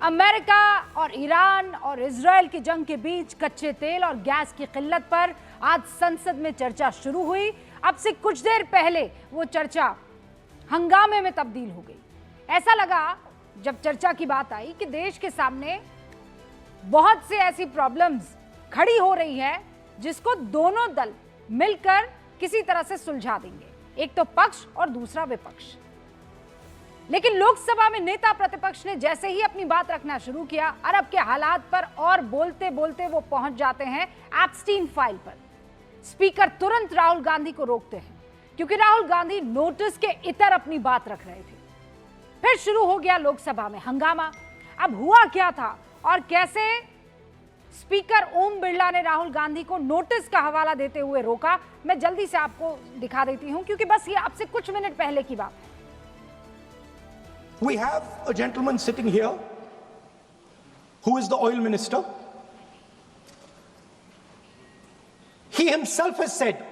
America और Iran और Israel की जंग के बीच कच्चे तेल और गैस की किल्लत पर आज संसद में चर्चा शुरू हुई। अब से कुछ देर पहले वो चर्चा हंगामे में तब्दील हो गई। ऐसा लगा जब चर्चा की बात आई कि देश के सामने बहुत से ऐसी प्रॉब्लम्स खड़ी हो रही है जिसको दोनों दल मिलकर किसी तरह से सुलझा देंगे, एक तो पक्ष और दूसरा विपक्ष। लेकिन लोकसभा में नेता प्रतिपक्ष ने जैसे ही अपनी बात रखना शुरू किया, अरब के हालात पर और बोलते बोलते वो पहुंच जाते हैं एप्स्टीन फाइल पर। स्पीकर तुरंत राहुल गांधी को रोकते हैं क्योंकि राहुल गांधी नोटिस के इतर अपनी बात रख रहे थे। फिर शुरू हो गया लोकसभा में हंगामा। अब हुआ क्या था और कैसे स्पीकर ओम बिरला ने राहुल गांधी को नोटिस का हवाला देते हुए रोका, मैं जल्दी से आपको दिखा देती हूं क्योंकि बस ये अब से कुछ मिनट पहले की बात है। We have a gentleman sitting here who is the oil minister. He himself has said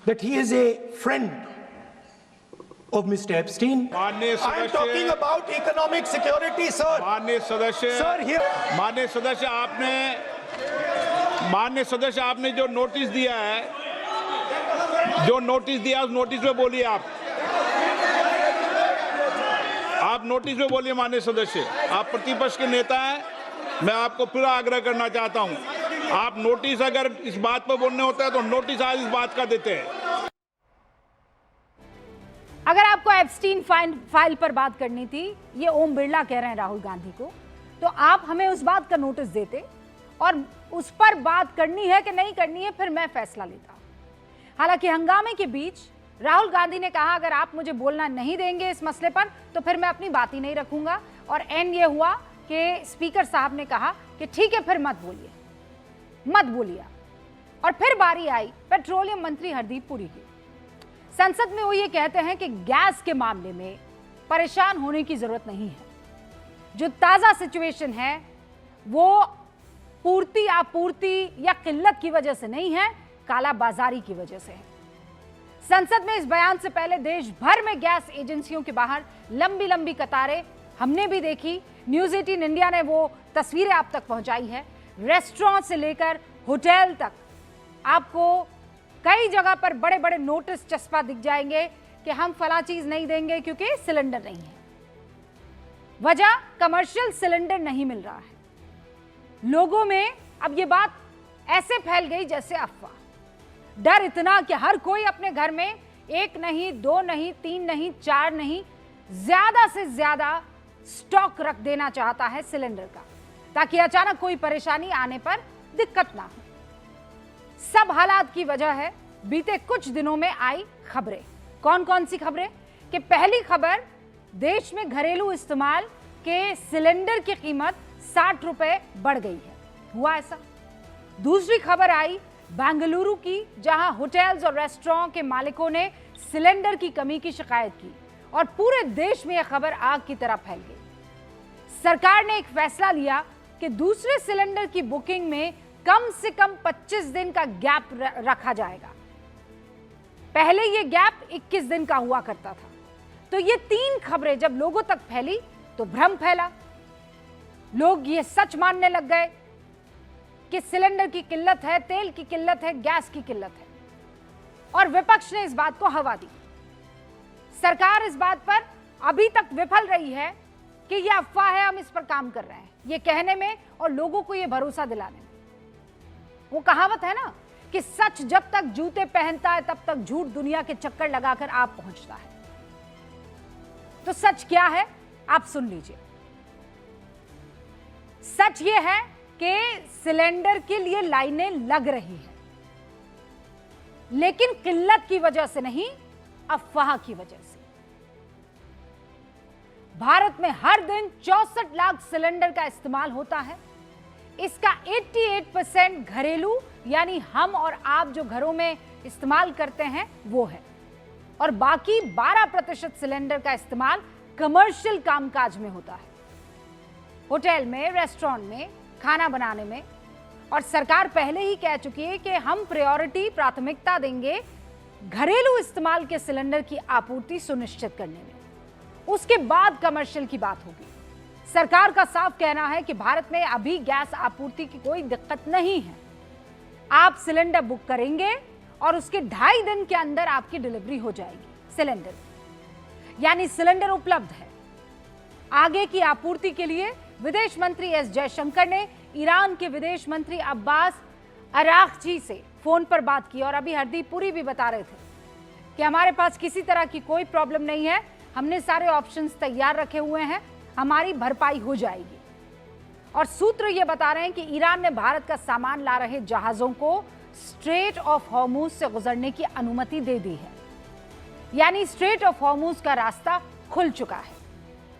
that he is a friend of Mr. Epstein. I am talking about economic security, sir. माननीय सदस्य, Sir, here. माननीय सदस्य आपने जो notice दिया है, उस notice में बोलिए आप नोटिस में बोलिए। माननीय सदस्य, आप प्रतिपक्ष के नेता हैं, मैं आपको फिर आग्रह करना चाहता हूं, आप नोटिस अगर इस बात पर बोलने होता है तो नोटिस आज इस बात का देते हैं। अगर आपको एप्स्टीन फाइल पर बात करनी थी, ये ओम बिरला कह रहे हैं राहुल गांधी को, तो आप हमें उस बात का नोटिस देते और उस पर बात करनी है कि नहीं करनी है, फिर मैं फैसला लेता। हालांकि हंगामे के बीच राहुल गांधी ने कहा अगर आप मुझे बोलना नहीं देंगे इस मसले पर तो फिर मैं अपनी बात ही नहीं रखूंगा। और एंड ये हुआ कि स्पीकर साहब ने कहा कि ठीक है, फिर मत बोलिए। और फिर बारी आई पेट्रोलियम मंत्री हरदीप पुरी की। संसद में वो ये कहते हैं कि गैस के मामले में परेशान होने की जरूरत नहीं है। जो ताजा सिचुएशन है वो पूर्ति आपूर्ति या किल्लत की वजह से नहीं है, काला बाजारी की वजह से है। संसद में इस बयान से पहले देश भर में गैस एजेंसियों के बाहर लंबी लंबी कतारें हमने भी देखी। न्यूज 18 इंडिया ने वो तस्वीरें आप तक पहुंचाई है। रेस्टोरेंट से लेकर होटल तक आपको कई जगह पर बड़े बड़े नोटिस चस्पा दिख जाएंगे कि हम फला चीज नहीं देंगे क्योंकि सिलेंडर नहीं है। वजह कमर्शियल सिलेंडर नहीं मिल रहा है। लोगों में अब ये बात ऐसे फैल गई जैसे अफवाह। डर इतना कि हर कोई अपने घर में 1 नहीं, 2 नहीं, 3 नहीं, 4 नहीं, ज्यादा से ज्यादा स्टॉक रख देना चाहता है सिलेंडर का, ताकि अचानक कोई परेशानी आने पर दिक्कत ना हो। सब हालात की वजह है बीते कुछ दिनों में आई खबरें। कौन कौन सी खबरें? कि पहली खबर, देश में घरेलू इस्तेमाल के सिलेंडर की कीमत 60 रुपए बढ़ गई है। हुआ ऐसा। दूसरी खबर आई बेंगलुरु की, जहां होटल्स और रेस्टोरेंट के मालिकों ने सिलेंडर की कमी की शिकायत की और पूरे देश में यह खबर आग की तरह फैल गई। सरकार ने एक फैसला लिया कि दूसरे सिलेंडर की बुकिंग में कम से कम 25 दिन का गैप रखा जाएगा। पहले यह गैप 21 दिन का हुआ करता था। तो ये 3 खबरें जब लोगों तक फैली तो भ्रम फैला। लोग ये सच मानने लग गए कि सिलेंडर की किल्लत है, तेल की किल्लत है, गैस की किल्लत है। और विपक्ष ने इस बात को हवा दी। सरकार इस बात पर अभी तक विफल रही है कि यह अफवाह है, हम इस पर काम कर रहे हैं, ये कहने में और लोगों को यह भरोसा दिलाने में। वो कहावत है ना कि सच जब तक जूते पहनता है तब तक झूठ दुनिया के चक्कर लगाकर आप पहुंचता है। तो सच क्या है आप सुन लीजिए। सच ये है कि सिलेंडर के लिए लाइनें लग रही हैं, लेकिन किल्लत की वजह से नहीं, अफवाह की वजह से। भारत में हर दिन 64 लाख सिलेंडर का इस्तेमाल होता है। इसका 88% घरेलू यानी हम और आप जो घरों में इस्तेमाल करते हैं वो है, और बाकी 12% सिलेंडर का इस्तेमाल कमर्शियल कामकाज में होता है, होटल में, रेस्टोरेंट में, खाना बनाने में। और सरकार पहले ही कह चुकी है कि हम प्राथमिकता देंगे घरेलू इस्तेमाल के सिलेंडर की आपूर्ति सुनिश्चित करने में। उसके बाद कमर्शियल की बात होगी। सरकार का साफ कहना है कि भारत में अभी गैस आपूर्ति की कोई दिक्कत नहीं है। आप सिलेंडर बुक करेंगे और उसके 2.5 दिन के अंदर आपकी डिलीवरी हो जाएगी सिलेंडर, यानी सिलेंडर उपलब्ध है। आगे की आपूर्ति के लिए विदेश मंत्री एस जयशंकर ने ईरान के विदेश मंत्री अब्बास अरागची से फोन पर बात की और अभी हरदीप पुरी भी बता रहे थे कि हमारे पास किसी तरह की कोई प्रॉब्लम नहीं है, हमने सारे ऑप्शंस तैयार रखे हुए हैं, हमारी भरपाई हो जाएगी। और सूत्र ये बता रहे हैं कि ईरान ने भारत का सामान ला रहे जहाजों को स्ट्रेट ऑफ हॉर्मुज से गुजरने की अनुमति दे दी है, यानी स्ट्रेट ऑफ हॉर्मुज का रास्ता खुल चुका है।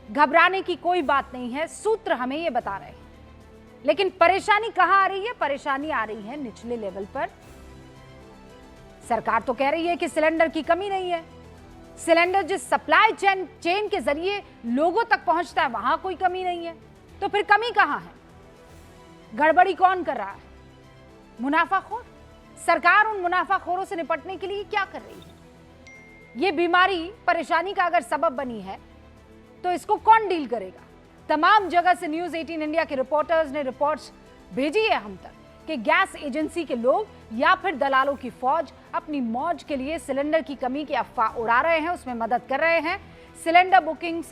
घबराने की कोई बात नहीं है, सूत्र हमें ये बता रहे हैं। लेकिन परेशानी कहां आ रही है? परेशानी आ रही है निचले लेवल पर। सरकार तो कह रही है कि सिलेंडर की कमी नहीं है, सिलेंडर जिस सप्लाई चेन के जरिए लोगों तक पहुंचता है वहां कोई कमी नहीं है, तो फिर कमी कहां है? गड़बड़ी कौन कर रहा है? मुनाफाखोर। सरकार उन मुनाफाखोरों से निपटने के लिए क्या कर रही है? ये बीमारी परेशानी का अगर सबब बनी है तो इसको कौन डील करेगा? तमाम जगह से न्यूज 18 इंडिया के रिपोर्टर्स ने रिपोर्ट्स भेजी है हम तक कि गैस एजेंसी के लोग या फिर दलालों की फौज अपनी मौज के लिए सिलेंडर की कमी की अफवाह उड़ा रहे हैं, उसमें मदद कर रहे हैं। सिलेंडर बुकिंग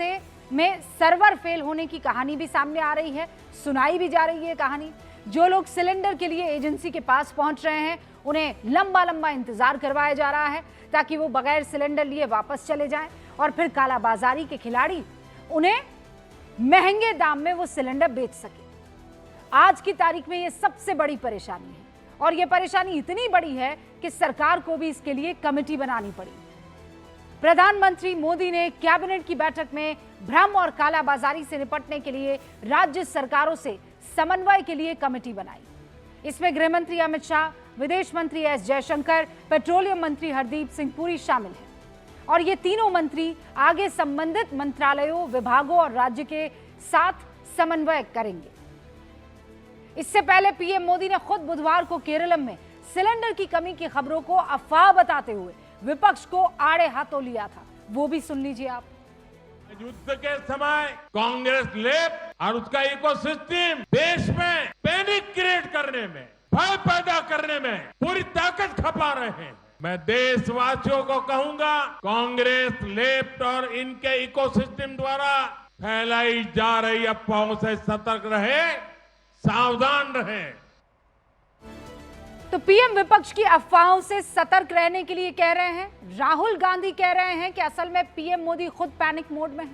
में सर्वर फेल होने की कहानी भी सामने आ रही है, सुनाई भी जा रही है कहानी। जो लोग सिलेंडर के लिए एजेंसी के पास पहुंच रहे हैं उन्हें लंबा लंबा इंतजार करवाया जा रहा है ताकि वो बगैर सिलेंडर लिए वापस चले जाएं और फिर कालाबाजारी के खिलाड़ी उन्हें महंगे दाम में वो सिलेंडर बेच सके। आज की तारीख में ये सबसे बड़ी परेशानी है और ये परेशानी इतनी बड़ी है कि सरकार को भी इसके लिए कमेटी बनानी पड़ी। प्रधानमंत्री मोदी ने कैबिनेट की बैठक में भ्रम और कालाबाजारी से निपटने के लिए राज्य सरकारों से समन्वय के लिए कमेटी बनाई। इसमें गृह मंत्री अमित शाह, विदेश मंत्री एस जयशंकर, पेट्रोलियम मंत्री हरदीप सिंह पुरी शामिल हैं और ये तीनों मंत्री आगे संबंधित मंत्रालयों, विभागों और राज्य के साथ समन्वय करेंगे। इससे पहले पीएम मोदी ने खुद बुधवार को केरलम में सिलेंडर की कमी की खबरों को अफवाह बताते हुए विपक्ष को आड़े हाथों लिया था, वो भी सुन लीजिए आप। युद्ध के समय कांग्रेस लेफ्ट और उसका इकोसिस्टम देश में पैनिक क्रिएट करने में, भय पैदा करने में पूरी ताकत खपा रहे हैं। मैं देशवासियों को कहूंगा, कांग्रेस लेफ्ट और इनके इकोसिस्टम द्वारा फैलाई जा रही अफवाहों से सतर्क रहे, सावधान रहे। तो पीएम विपक्ष की अफवाहों से सतर्क रहने के लिए कह रहे हैं। राहुल गांधी कह रहे हैं कि असल में पीएम मोदी खुद पैनिक मोड में है,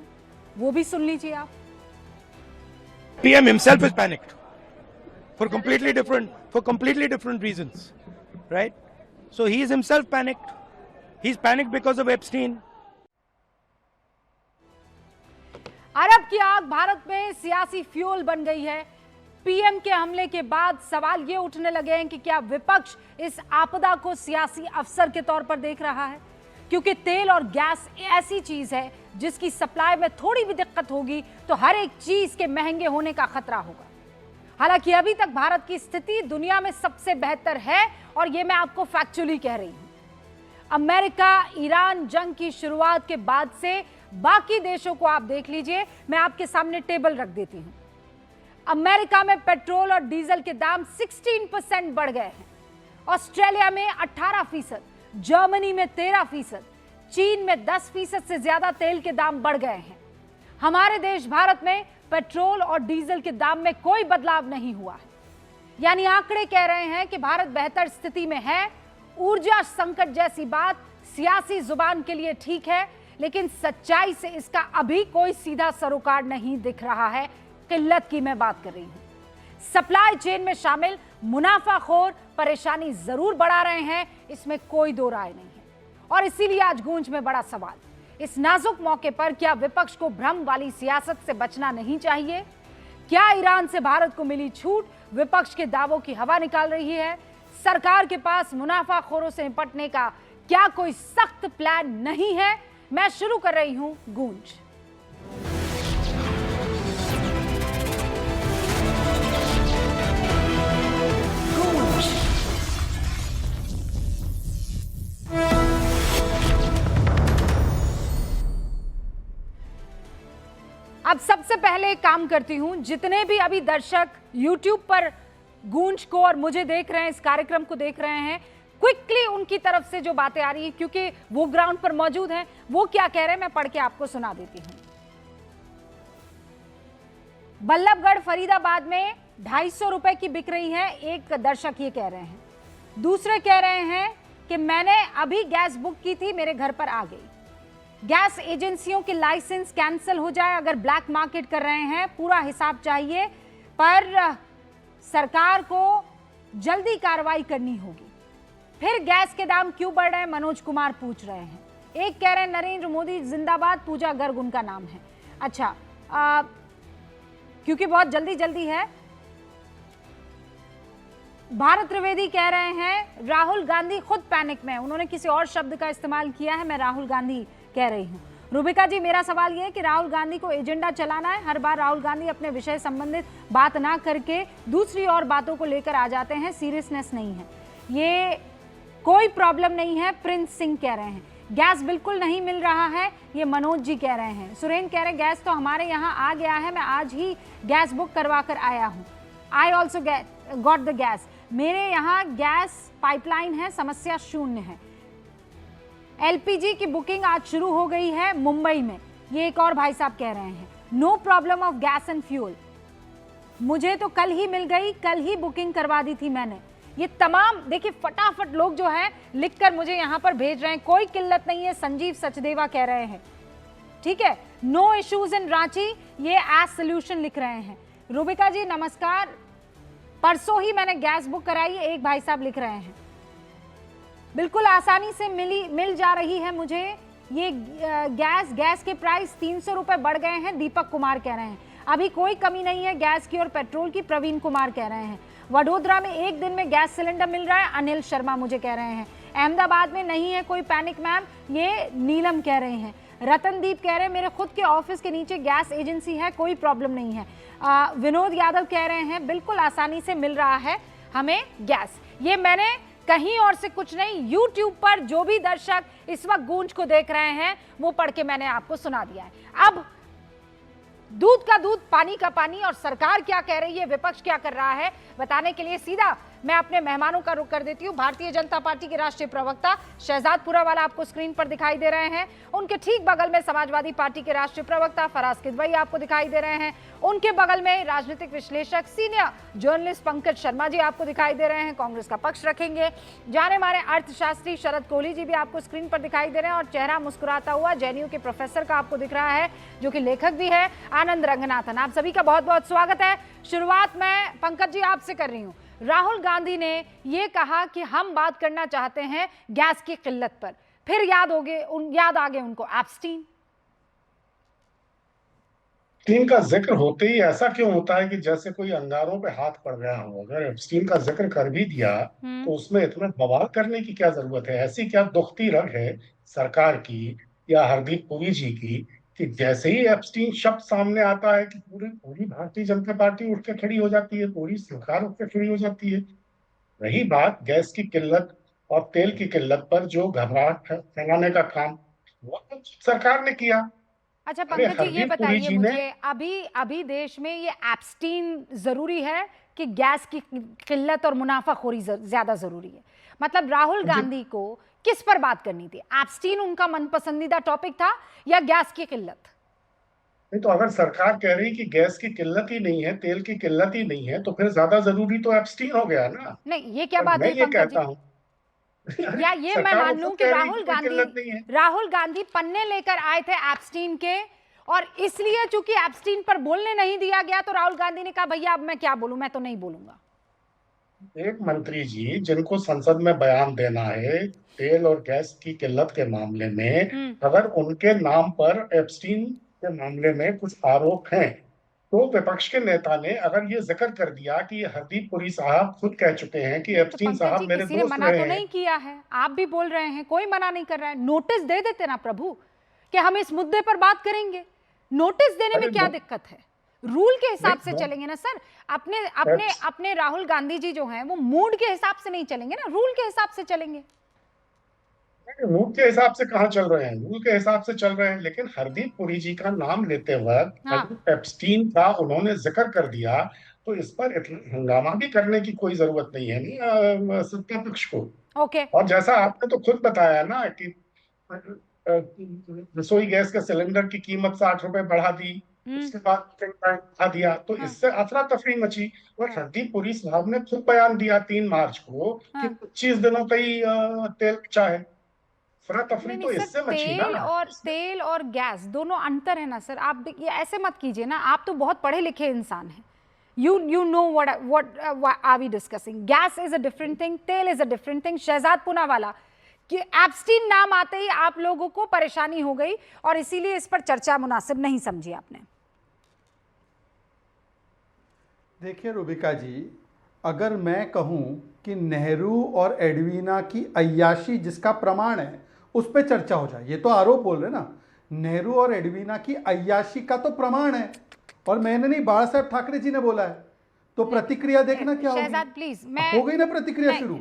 वो भी सुन लीजिए आप। PM himself is panicked for completely different reasons, right? So he is himself panicked. He's panicked because of Epstein. अरब की आग भारत में सियासी फ्यूल बन गई है। पीएम के हमले के बाद सवाल ये उठने लगे हैं कि क्या विपक्ष इस आपदा को सियासी अवसर के तौर पर देख रहा है, क्योंकि तेल और गैस ऐसी चीज है जिसकी सप्लाई में थोड़ी भी दिक्कत होगी तो हर एक चीज के महंगे होने का खतरा होगा। हालांकि अभी तक भारत की स्थिति दुनिया में सबसे बेहतर है और ये मैं आपको फैक्चुअली कह रही हूं। अमेरिका ईरान जंग की शुरुआत के बाद से बाकी देशों को आप देख लीजिए, मैं आपके सामने टेबल रख देती हूं। अमेरिका में पेट्रोल और डीजल के दाम 16% बढ़ गए हैं, ऑस्ट्रेलिया में 18%, जर्मनी में 13%, चीन में 10% से ज्यादा तेल के दाम बढ़ गए हैं। हमारे देश भारत में पेट्रोल और डीजल के दाम में कोई बदलाव नहीं हुआ है, यानी आंकड़े कह रहे हैं कि भारत बेहतर स्थिति में है। ऊर्जा संकट जैसी बात सियासी जुबान के लिए ठीक है, लेकिन सच्चाई से इसका अभी कोई सीधा सरोकार नहीं दिख रहा है। किल्लत की मैं बात कर रही हूं। सप्लाई चेन में शामिल मुनाफाखोर परेशानी जरूर बढ़ा रहे हैं, इसमें कोई दो राय नहीं है। और इसीलिए आज गूंज में बड़ा सवाल, इस नाजुक मौके पर क्या विपक्ष को भ्रम वाली सियासत से बचना नहीं चाहिए? क्या ईरान से भारत को मिली छूट विपक्ष के दावों की हवा निकाल रही है? सरकार के पास मुनाफाखोरों से निपटने का क्या कोई सख्त प्लान नहीं है? मैं शुरू कर रही हूं गूंज। अब सबसे पहले एक काम करती हूं, जितने भी अभी दर्शक YouTube पर गूंज को और मुझे देख रहे हैं, इस कार्यक्रम को देख रहे हैं, क्विकली उनकी तरफ से जो बातें आ रही है, क्योंकि वो ग्राउंड पर मौजूद हैं, वो क्या कह रहे हैं मैं पढ़ के आपको सुना देती हूं। बल्लभगढ़ फरीदाबाद में 250 रुपए की बिक रही है, एक दर्शक ये कह रहे हैं। दूसरे कह रहे हैं कि मैंने अभी गैस बुक की थी, मेरे घर पर आ गई। गैस एजेंसियों के लाइसेंस कैंसिल हो जाए अगर ब्लैक मार्केट कर रहे हैं, पूरा हिसाब चाहिए, पर सरकार को जल्दी कार्रवाई करनी होगी। फिर गैस के दाम क्यों बढ़ रहे हैं, मनोज कुमार पूछ रहे हैं। एक कह रहे हैं नरेंद्र मोदी जिंदाबाद, पूजा गर्ग उनका नाम है। अच्छा, क्योंकि बहुत जल्दी जल्दी है। भारत त्रिवेदी कह रहे हैं राहुल गांधी खुद पैनिक में, उन्होंने किसी और शब्द का इस्तेमाल किया है, मैं राहुल गांधी कह रही हूं। रूबिका जी, मेरा सवाल यह है कि राहुल गांधी को एजेंडा चलाना है, हर बार राहुल गांधी अपने विषय संबंधित बात ना करके दूसरी और बातों को लेकर आ जाते हैं, सीरियसनेस नहीं है, ये कोई प्रॉब्लम नहीं है। प्रिंस सिंह कह रहे हैं गैस बिल्कुल नहीं मिल रहा है, ये मनोज जी कह रहे हैं। सुरेंद्र कह रहे हैं गैस तो हमारे यहाँ आ गया है, मैं आज ही गैस बुक करवा कर आया हूँ। I also got the gas, मेरे यहाँ गैस पाइपलाइन है, समस्या शून्य है। एलपीजी की बुकिंग आज शुरू हो गई है मुंबई में, ये एक और भाई साहब कह रहे हैं। No problem of gas and fuel, मुझे तो कल ही मिल गई, कल ही बुकिंग करवा दी थी मैंने। ये तमाम देखिए फटाफट लोग जो है लिखकर मुझे यहाँ पर भेज रहे हैं, कोई किल्लत नहीं है। संजीव सचदेवा कह रहे हैं ठीक है, नो इश्यूज इन रांची, ये एज सोल्यूशन लिख रहे हैं। रूबिका जी नमस्कार, परसों ही मैंने गैस बुक कराई है, एक भाई साहब लिख रहे हैं। बिल्कुल आसानी से मिल जा रही है मुझे ये गैस के प्राइस 300 रुपए बढ़ गए हैं, दीपक कुमार कह रहे हैं। अभी कोई कमी नहीं है गैस की और पेट्रोल की, प्रवीण कुमार कह रहे हैं। वडोदरा में एक दिन में गैस सिलेंडर मिल रहा है, अनिल शर्मा मुझे कह रहे हैं। अहमदाबाद में नहीं है कोई पैनिक मैम, ये नीलम कह रहे हैं। रतनदीप कह रहे हैं मेरे खुद के ऑफिस के नीचे गैस एजेंसी है, कोई प्रॉब्लम नहीं है। विनोद यादव कह रहे हैं बिल्कुल आसानी से मिल रहा है हमें गैस। ये मैंने कहीं और से कुछ नहीं, YouTube पर जो भी दर्शक इस वक्त गूंज को देख रहे हैं वो पढ़ के मैंने आपको सुना दिया है। अब दूध का दूध पानी का पानी, और सरकार क्या कह रही है, विपक्ष क्या कर रहा है, बताने के लिए सीधा मैं अपने मेहमानों का रुख कर देती हूँ। भारतीय जनता पार्टी के राष्ट्रीय प्रवक्ता शहजाद पुरावाला आपको स्क्रीन पर दिखाई दे रहे हैं, उनके ठीक बगल में समाजवादी पार्टी के राष्ट्रीय प्रवक्ता फराज किदवई आपको दिखाई दे रहे हैं, उनके बगल में राजनीतिक विश्लेषक सीनियर जर्नलिस्ट पंकज शर्मा जी आपको दिखाई दे रहे हैं, कांग्रेस का पक्ष रखेंगे। जाने माने अर्थशास्त्री शरद कोहली जी भी आपको स्क्रीन पर दिखाई दे रहे हैं, और चेहरा मुस्कुराता हुआ जेएनयू के प्रोफेसर का आपको दिख रहा है, जो कि लेखक भी है, आनंद रंगनाथन। आप सभी का बहुत बहुत स्वागत है। शुरुआत मैं पंकज जी आपसे कर रही हूँ। राहुल गांधी ने यह कहा कि हम बात करना चाहते हैं गैस की किल्लत पर, फिर याद आ गए उनको एप्स्टीन का जिक्र होते ही ऐसा क्यों होता है कि जैसे कोई अंगारों पे हाथ पड़ गया हो। अगर एप्स्टीन का जिक्र कर भी दिया तो उसमें इतना बवाल करने की क्या जरूरत है? ऐसी क्या दुखती रग है सरकार की या हरदीप पुरी जी की कि जैसे ही एप्स्टीन शब्द सामने आता है कि पूरी भारतीय जनता पार्टी उठ के खड़ी हो जाती है, पूरी सरकार उठ के खड़ी हो जाती है। रही बात गैस की किल्लत और तेल की किल्लत पर जो घबराहट फैलाने का काम वो तो सरकार ने किया। अच्छा पंकज जी ये बताइए मुझे, अभी देश में ये एप्स्टीन जरूरी है कि गैस की किल्लत और मुनाफाखोरी ज्यादा जरूरी है? मतलब राहुल गांधी को किस पर बात करनी थी? एप्स्टीन उनका मनपसंदीदा टॉपिक था या गैस की किल्लत? नहीं तो अगर सरकार कह रही कि गैस की किल्लत ही नहीं है, तेल की किल्लत ही नहीं है, तो फिर ज्यादा जरूरी तो एप्स्टीन हो गया ना। नहीं ये क्या बात है? मैं ये कहता हूँ या ये मैं मान लूं कि राहुल गांधी पन्ने लेकर आए थे एप्स्टीन के, और इसलिए चूंकि एप्स्टीन पर बोलने नहीं दिया गया तो राहुल गांधी ने कहा भैया अब मैं क्या बोलूं, मैं तो नहीं बोलूंगा। एक मंत्री जी जिनको संसद में बयान देना है तेल और गैस की किल्लत के मामले में, अगर उनके नाम पर एप्स्टीन के मामले में कुछ आरोप हैं तो विपक्ष के नेता ने अगर ये जिक्र कर दिया कि ये हरदीप पुरी साहब खुद कह चुके हैं कि एप्स्टीन साहब मेरे दोस्त मना तो नहीं किया है, आप भी बोल रहे हैं, कोई मना नहीं कर रहा है। नोटिस दे देते ना प्रभु कि हम इस मुद्दे पर बात करेंगे। नोटिस देने में क्या दिक्कत है? रूल के हिसाब से चलेंगे ना सर। अपने राहुल गांधी जी जो हैं वो मूड के हिसाब से नहीं चलेंगे ना, रूल के हिसाब से चलेंगे। रूल के हिसाब से कहाँ चल रहे हैं, रूल के हिसाब से चल रहे हैं, लेकिन हरदीप पुरी जी का नाम लेते वक्त हाँ। अगर एप्स्टीन का उन्होंने जिक्र कर दिया तो इस पर इतना हंगामा भी करने की कोई जरूरत नहीं है ना सत्ता पक्ष को। ओके। और जैसा आपने तो खुद बताया ना कि रसोई गैस के सिलेंडर की कीमत 60 रुपए बढ़ा दी, उसके बाद बढ़ा दिया, तो हाँ। इससे अफरा तफरी मची। और हाँ। हरदीप पुरी साहब ने खुद बयान दिया 3 मार्च को कि हाँ। 25 दिनों का ही तेल बचा है। अफरा तफरी नहीं नहीं तो सर, इससे मची ना। तेल और गैस दोनों अंतर है ना सर। आप देखिए, ऐसे मत कीजिए ना, आप तो बहुत पढ़े लिखे इंसान हैं। you know what are we discussing? Gas is a different thing, तेल is a different thing. Shahzad Poonawalla कि एप्स्टीन नाम आते ही आप लोगों को परेशानी हो गई और इसीलिए इस पर चर्चा मुनासिब नहीं समझी आपने। देखिए रूबिका जी, अगर मैं कहूं कि नेहरू और एडवीना की अय्याशी जिसका प्रमाण है उस पर चर्चा हो जाए, ये तो आरोप बोल रहे ना, नेहरू और एडवीना की अय्याशी का तो प्रमाण है और मैंने नहीं, बाला साहेब ठाकरे जी ने बोला है, तो प्रतिक्रिया देखना क्या होगी। शहजाद प्लीज, मैं हो गई ना प्रतिक्रिया शुरू,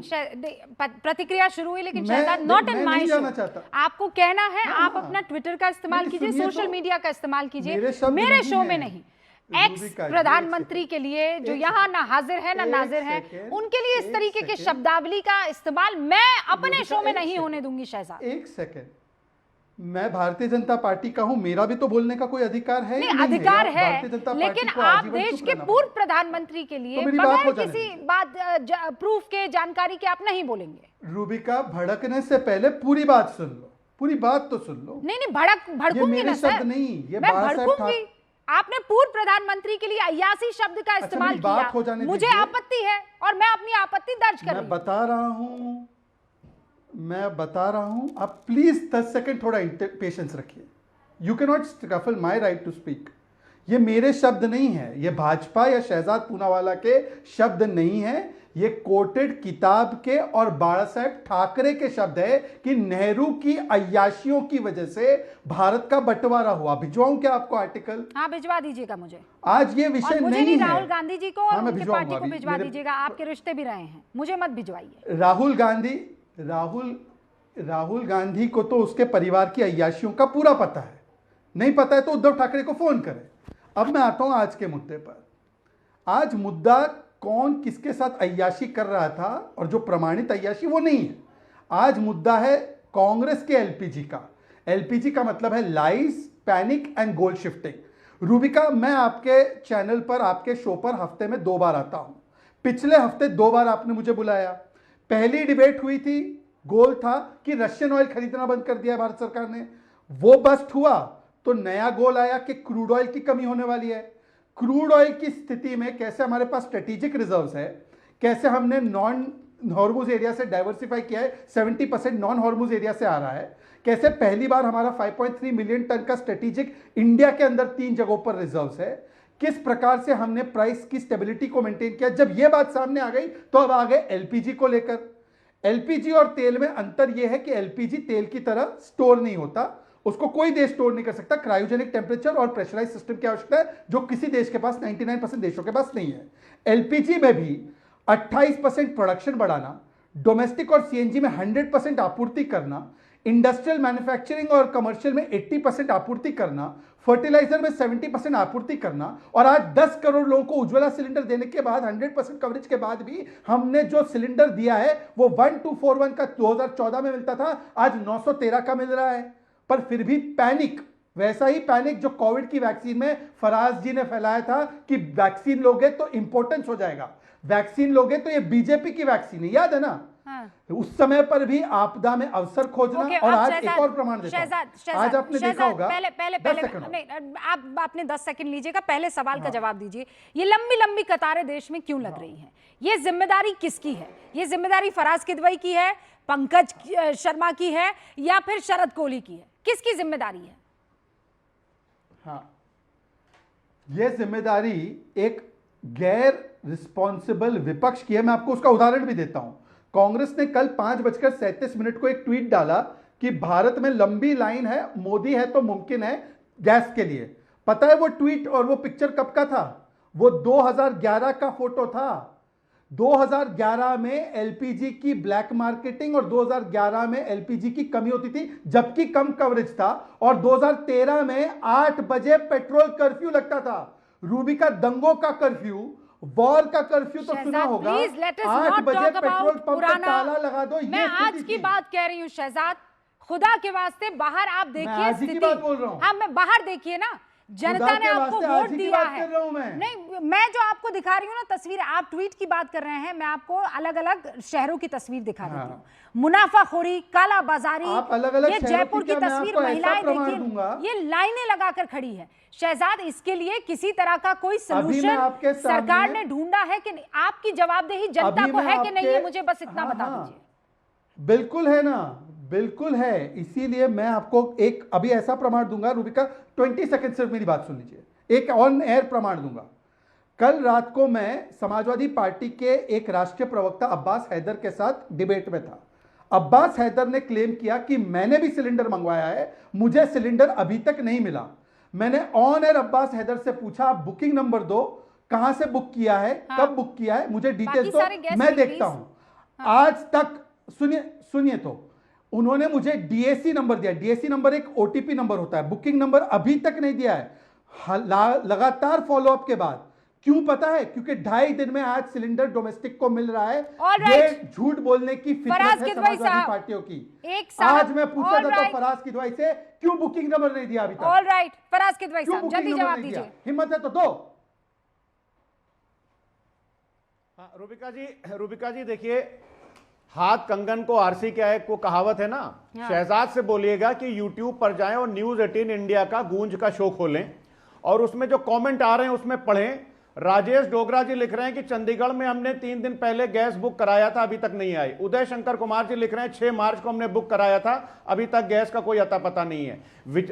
प्रतिक्रिया शुरू हुई, लेकिन मैं- शहजाद नॉट इन मैं माय नहीं शो। जाना चाहता। आपको कहना है, हाँ, आप अपना ट्विटर का इस्तेमाल नहीं, कीजिए, सुनिए सोशल तो, मीडिया का इस्तेमाल कीजिए, मेरे शब्द मेरे नहीं शो में हैं। नहीं। एक्स रूबिका जी, प्रधानमंत्री के लिए जो एक यहाँ ना हाजिर है ना एक नाजिर है, सेकेंड, उनके लिए इस एक तरीके के सेकेंड। शब्दावली का इस्तेमाल मैं अपने रूबिका, शो में एक नहीं सेकेंड। होने दूंगी शहजाद। एक सेकेंड, मैं भारतीय जनता पार्टी का हूं, मेरा भी तो बोलने का कोई अधिकार है। नहीं, अधिकार या है, भारतीय जनता पार्टी लेकिन को आप आजीवन देश चुप के रहना पूर्व पड़ेगा। प्रधानमंत्री के लिए तो मेरी बात बगैर हो जाने किसी दीजिए। बात प्रूफ के, जानकारी के आप नहीं बोलेंगे। रूबिका, भड़कने से पहले पूरी बात सुन लो, पूरी बात तो सुन लो। नहीं नहीं, भड़कूंगी मेरे ना शब्द सर, नहीं, ये मैं बाला साहेब भड़कूंगी। आपने पूर्व प्रधानमंत्री के लिए अय्यासी शब्द का इस्तेमाल मेरी बात हो किया, जाने मुझे दीजिए। आपत्ति है और मैं अपनी आपत्ति दर्ज कर रही मैं हूं। बता रहा हूं, आप प्लीज 10 सेकंड थोड़ा पेशेंस रखिए। You can not scuttle my right to speak. ये मेरे शब्द नहीं है, ये भाजपा या शहजाद पूनावाला के शब्द नहीं है, ये कोटेड किताब के और बाला साहेब ठाकरे के शब्द है कि नेहरू की अय्याशियों की वजह से भारत का बंटवारा हुआ। भिजवाऊं क्या आपको आर्टिकल? हाँ, भिजवा दीजिएगा मुझे। आज ये विषय और मुझे नहीं है। राहुल गांधी जी को और हाँ, मैं उनकी भिजवाऊंगा पार्टी को अभी। भिजवा मेरे- दीजिएगा, आपके रिश्ते भी रहे हैं, मुझे मत भिजवाइए। राहुल गांधी को तो उसके परिवार की अय्याशियों का पूरा पता है, नहीं पता है तो उद्धव ठाकरे को फोन करें। अब मैं आता हूं आज के मुद्दे पर। आज मुद्दा कौन किसके साथ अय्याशी कर रहा था और जो प्रमाणित अय्याशी वो नहीं है। आज मुद्दा है कांग्रेस के एलपीजी का। एलपीजी का मतलब है lies, panic and goal shifting. Rubika, मैं आपके चैनल पर, आपके शो पर हफ्ते में 2 बार आता हूं। पिछले हफ्ते 2 बार आपने मुझे बुलाया। पहली डिबेट हुई थी, गोल था कि रशियन ऑयल खरीदना बंद कर दिया भारत सरकार ने, वो बस्ट हुआ तो नया गोल आया कि क्रूड ऑयल की कमी होने वाली है। क्रूड ऑयल की स्थिति में कैसे हमारे पास स्ट्रेटेजिक रिजर्व्स है, कैसे हमने नॉन हॉर्मुज एरिया से डाइवर्सिफाई किया है, 70% नॉन हॉर्मुज एरिया से आ रहा है, कैसे पहली बार हमारा 5.3 मिलियन टन का स्ट्रेटेजिक इंडिया के अंदर 3 जगहों पर रिजर्व्स है, किस प्रकार से हमने प्राइस की स्टेबिलिटी को मेंटेन किया। जब यह बात सामने आ गई तो अब आ गए एलपीजी को लेकर। एलपीजी और तेल में अंतर यह है कि एलपीजी तेल की तरह स्टोर नहीं होता, उसको कोई देश स्टोर नहीं कर सकता। क्रायोजेनिक टेम्परेचर और प्रेशराइज सिस्टम की आवश्यकता है, जो किसी देश के पास 99% देशों के पास नहीं है। एलपीजी में भी 28% प्रोडक्शन बढ़ाना, डोमेस्टिक और सीएनजी में 100% आपूर्ति करना, इंडस्ट्रियल मैन्युफैक्चरिंग और कमर्शियल में 80% आपूर्ति करना, फर्टिलाइजर में 70% आपूर्ति करना, और आज 10 करोड़ लोगों को उज्ज्वला सिलेंडर देने के बाद 100% कवरेज के बाद भी हमने जो सिलेंडर दिया है वो 1241 का 2014 में मिलता था, आज 913 का मिल रहा है। पर फिर भी पैनिक, वैसा ही पैनिक जो कोविड की वैक्सीन में फराज जी ने फैलाया था कि वैक्सीन लोगे तो इंपोर्टेंस हो जाएगा, वैक्सीन लोगे तो ये बीजेपी की वैक्सीन है, याद है ना? हाँ। उस समय पर भी आपदा में अवसर खोजना। और आज एक और प्रमाण देता हूं। आज आपने देखा होगा, आपने 10 सेकंड लीजिएगा, पहले सवाल का जवाब दीजिए। ये लंबी लंबी कतारें देश में क्यों लग रही हैं? ये जिम्मेदारी किसकी है? ये जिम्मेदारी फराज किदवई की है, पंकज शर्मा की है, या फिर शरद कोहली की है? किसकी जिम्मेदारी है? हाँ, यह जिम्मेदारी एक गैर रिस्पॉन्सिबल विपक्ष की है। मैं आपको उसका उदाहरण भी देता हूं। कांग्रेस ने कल 5:37 को एक ट्वीट डाला कि भारत में लंबी लाइन है, मोदी है तो मुमकिन है गैस के लिए। पता है वो ट्वीट और वो पिक्चर कब का था? वो 2011 का फोटो था। 2011 में एलपीजी की ब्लैक मार्केटिंग और 2011 में एलपीजी की कमी होती थी जबकि कम कवरेज था, और 2013 में 8 बजे पेट्रोल कर्फ्यू लगता था। रूबी का दंगों का कर्फ्यू, वॉर का कर्फ्यू तो सुना होगा। 8 बजे पेट्रोल पंप पर ताला लगा दो। मैं आज की बात कह रही हूँ शहजाद, खुदा के वास्ते बाहर आप देखिए स्थिति। बात बोल रहा हूं। हाँ, मैं बाहर देखिए ना, जनता ने आपको वोट दिया है। नहीं, मैं जो आपको दिखा रही हूँ ना तस्वीर, आप ट्वीट की बात कर रहे हैं, मैं आपको अलग अलग शहरों की तस्वीर दिखा रही हूँ। मुनाफाखोरी, काला बाजारी, ये जयपुर की तस्वीर, महिलाएं देखिए ये लाइनें लगाकर खड़ी है। शहजाद, इसके लिए किसी तरह का कोई सलूशन सरकार ने ढूंढा है कि आपकी जवाबदेही जनता को है कि नहीं, ये मुझे बस इतना बता दीजिए। बिल्कुल है ना, बिल्कुल है। इसीलिए मैं आपको एक अभी ऐसा प्रमाण दूंगा, रूबिका 20 सेकंड सिर्फ मेरी बात सुन लीजिए, एक ऑन एयर प्रमाण दूंगा। कल रात को मैं समाजवादी पार्टी के एक राष्ट्रीय प्रवक्ता अब्बास हैदर के साथ डिबेट में था। अब्बास हैदर ने क्लेम किया कि मैंने भी सिलेंडर मंगवाया है, मुझे सिलेंडर अभी तक नहीं मिला। मैंने ऑन एयर अब्बास हैदर से पूछा, आप बुकिंग नंबर दो, कहां से बुक किया है, कब बुक किया है, मुझे डिटेल्स दो, मैं देखता हूं। आज तक सुनिए तो उन्होंने मुझे डीएसी नंबर दिया। डीएसी नंबर एक ओटीपी नंबर होता है, बुकिंग नंबर अभी तक नहीं दिया है। लगातार फॉलोअप के बाद, क्यों पता है? क्योंकि 2.5 दिन में आज सिलेंडर डोमेस्टिक को मिल रहा है। ये झूठ बोलने की फितरत है समाजवादी पार्टियों की। आज मैं पूछा था तो फराज किदवाई से, क्यों बुकिंग नंबर नहीं दिया अभी तक? ऑलराइट, फराज किदवाई साहब जल्दी जवाब दीजिए। हिम्मत है तो दो। रूबिका जी देखिए, हाथ कंगन को आरसी क्या है, को कहावत है ना। शहजाद से बोलिएगा कि YouTube पर जाएं और न्यूज 18 इंडिया का गूंज का शो खोलें और उसमें जो कमेंट आ रहे हैं उसमें पढ़ें। राजेश डोगरा जी लिख रहे हैं कि चंडीगढ़ में हमने 3 दिन पहले गैस बुक कराया था, अभी तक नहीं आई। उदय शंकर कुमार जी लिख रहे हैं 6 मार्च को हमने बुक कराया था, अभी तक गैस का कोई अता पता नहीं है।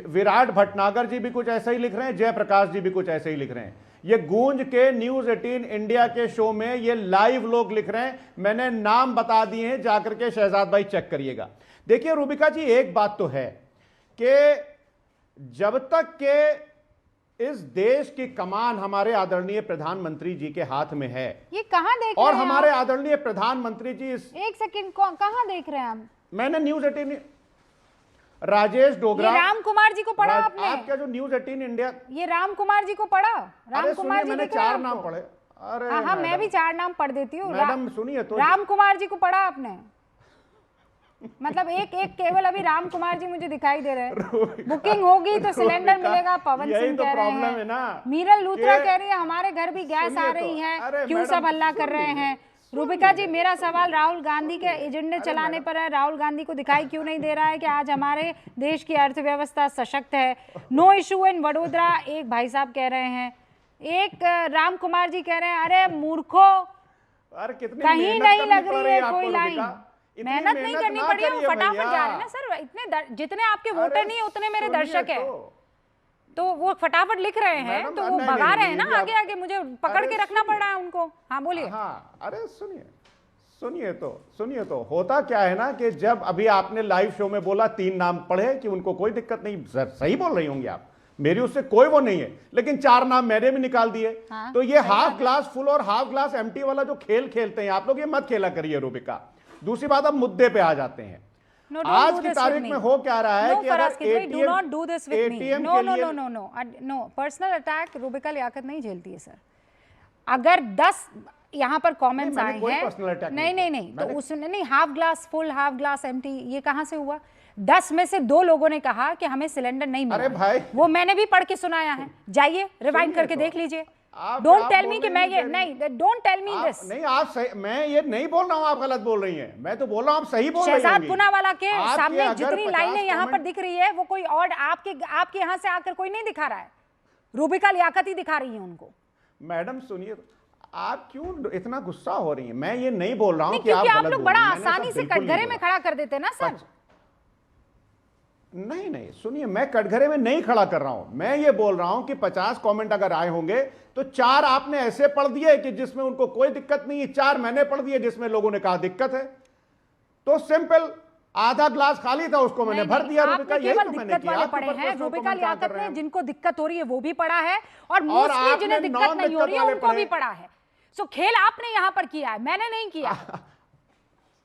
विराट भटनागर जी भी कुछ ऐसा ही लिख रहे हैं, जयप्रकाश जी भी कुछ ऐसे ही लिख रहे हैं। ये गूंज के न्यूज 18 इंडिया के शो में ये लाइव लोग लिख रहे हैं, मैंने नाम बता दिए हैं, जाकर के शहजाद भाई चेक करिएगा। देखिए रूबिका जी, एक बात तो है कि जब तक के इस देश की कमान हमारे आदरणीय प्रधानमंत्री जी के हाथ में है, ये कहां देख और रहे हैं हमारे आदरणीय प्रधानमंत्री जी एक सेकंड, कहां देख रहे हैं आप? मैंने न्यूज 18 राजेश डोगरा, राम कुमार जी को पढ़ा आपने? आपका जो न्यूज 18 इंडिया, ये राम कुमार जी को पढ़ा? राम कुमार जी मैंने 4 नाम पढ़े। अरे हाँ, मैं भी 4 नाम पढ़ देती हूँ। मैडम सुनिए तो, राम कुमार जी को पढ़ा आपने? मतलब एक केवल अभी राम कुमार जी मुझे दिखाई दे रहे हैं। बुकिंग होगी तो सिलेंडर मिलेगा, पवन सिंह कह रहे हैं, मीरल लूथरा कह रही है हमारे घर भी गैस आ रही है, क्यों सब हल्ला कर रहे हैं? रूबिका जी, मेरा सवाल राहुल गांधी के एजेंडे चलाने पर है। राहुल गांधी को दिखाई क्यों नहीं दे रहा है कि आज हमारे देश की अर्थव्यवस्था सशक्त है? नो इशू इन वडोदरा, एक भाई साहब कह रहे हैं। एक राम कुमार जी कह रहे हैं, अरे मूर्खो, कहीं नहीं लग रही है कोई लाइन। मेहनत नहीं करनी पड़ी है, वो फटाफट जा रहे हैं ना सर। इतने जितने आपके वोटर नहीं है उतने मेरे दर्शक है, तो वो फटाफट लिख रहे हैं, तो वो भगा रहे हैं ना आगे आगे, मुझे पकड़ के रखना पड़ रहा है उनको। हाँ बोलिए। हाँ, अरे सुनिए तो होता क्या है ना कि जब अभी आपने लाइव शो में बोला 3 नाम पढ़े कि उनको कोई दिक्कत नहीं, सही बोल रही होंगी आप, मेरी उससे कोई वो नहीं है, लेकिन 4 नाम मैंने भी निकाल दिए। हाँ, तो ये हाफ ग्लास फुल और हाफ ग्लास एम्प्टी वाला जो खेल खेलते हैं आप लोग, ये मत खेला करिए रूबिका। दूसरी बात, अब मुद्दे पे आ जाते हैं। आज की तारीख में हो क्या रहा है कि अगर पर्सनल अटैक रूबिका लियाकत नहीं झेलती है सर। अगर 10 यहाँ पर कमेंट्स आए हैं, नहीं तो उसने नहीं, half glass full half glass empty, ये कहां से हुआ? 10 में से 2 लोगों ने कहा कि हमें सिलेंडर नहीं मिला। अरे भाई, वो मैंने भी पढ़ के सुनाया है, जाइए रिवाइंड करके देख लीजिए। डोंट टेल मी कि मैं ये नहीं, डोंट टेल मी दिस। नहीं, आप सही, मैं ये नहीं बोल रहा हूं आप गलत बोल रही हैं, मैं तो बोल रहा हूं आप सही बोल रही हैं। शहजाद पुनावाला के सामने जितनी लाइनें यहाँ पर दिख रही है वो कोई और आपके यहाँ से आकर कोई नहीं दिखा रहा है, रूबिका लियाकत ही दिखा रही है उनको। मैडम सुनिए, आप क्यों इतना गुस्सा हो रही हैं? मैं ये नहीं बोल रहा हूं कि आप लोग बड़ा आसानी से कटघरे में खड़ा कर देते ना सर। नहीं, सुनिए, मैं कटघरे में नहीं खड़ा कर रहा हूं, मैं ये बोल रहा हूं कि 50 कमेंट अगर आए होंगे तो 4 आपने ऐसे पढ़ दिए कि जिसमें उनको कोई दिक्कत नहीं है, 4 मैंने पढ़ दिए जिसमें लोगों ने कहा दिक्कत है। तो सिंपल आधा ग्लास खाली था, उसको मैंने भर दिया। रूबिका, यही तो मैंने किया। पढ़े हैं रूबिका लियाकत ने, जिनको दिक्कत हो रही है वो भी पढ़ा है, और मोस्टली जिन्हें दिक्कत नहीं हो रही है उनको भी पढ़ा है। सो खेल आपने यहां पर किया है, मैंने नहीं किया।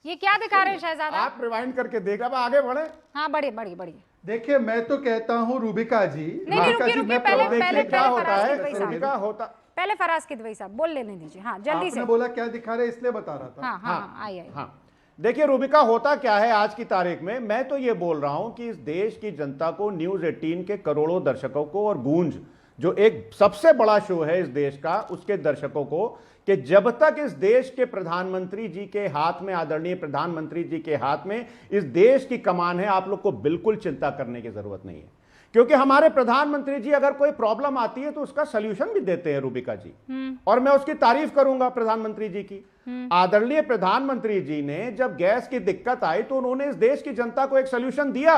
ये क्या दिखा रहे हैं शहजादा? आप रिवाइंड करके देख, अब आगे बढ़े। हाँ बढ़िए। देखिए मैं तो कहता हूँ रूबिका जी, नहीं, रुकिए, मैं पहले क्या होता फराज है, किदवई साहब। रूबिका होता, पहले फराज किदवई साहब बोल लेने दीजिए। हाँ जल्दी से। आपने बोला क्या दिखा रहे इसलिए बता रहा था। हाँ आइए। हाँ देखिए रूबिका, होता क्या है आज की तारीख में, मैं तो ये बोल रहा हूं कि इस देश की जनता को, न्यूज 18 के करोड़ों दर्शकों को और गूंज जो एक सबसे बड़ा शो है इस देश का, उसके दर्शकों को, कि जब तक इस देश के प्रधानमंत्री जी के हाथ में, आदरणीय प्रधानमंत्री जी के हाथ में इस देश की कमान है, आप लोग को बिल्कुल चिंता करने की जरूरत नहीं है। क्योंकि हमारे प्रधानमंत्री जी अगर कोई प्रॉब्लम आती है तो उसका सलूशन भी देते हैं रूबिका जी, और मैं उसकी तारीफ करूंगा प्रधानमंत्री जी की। आदरणीय प्रधानमंत्री जी ने जब गैस की दिक्कत आई तो उन्होंने इस देश की जनता को एक सलूशन दिया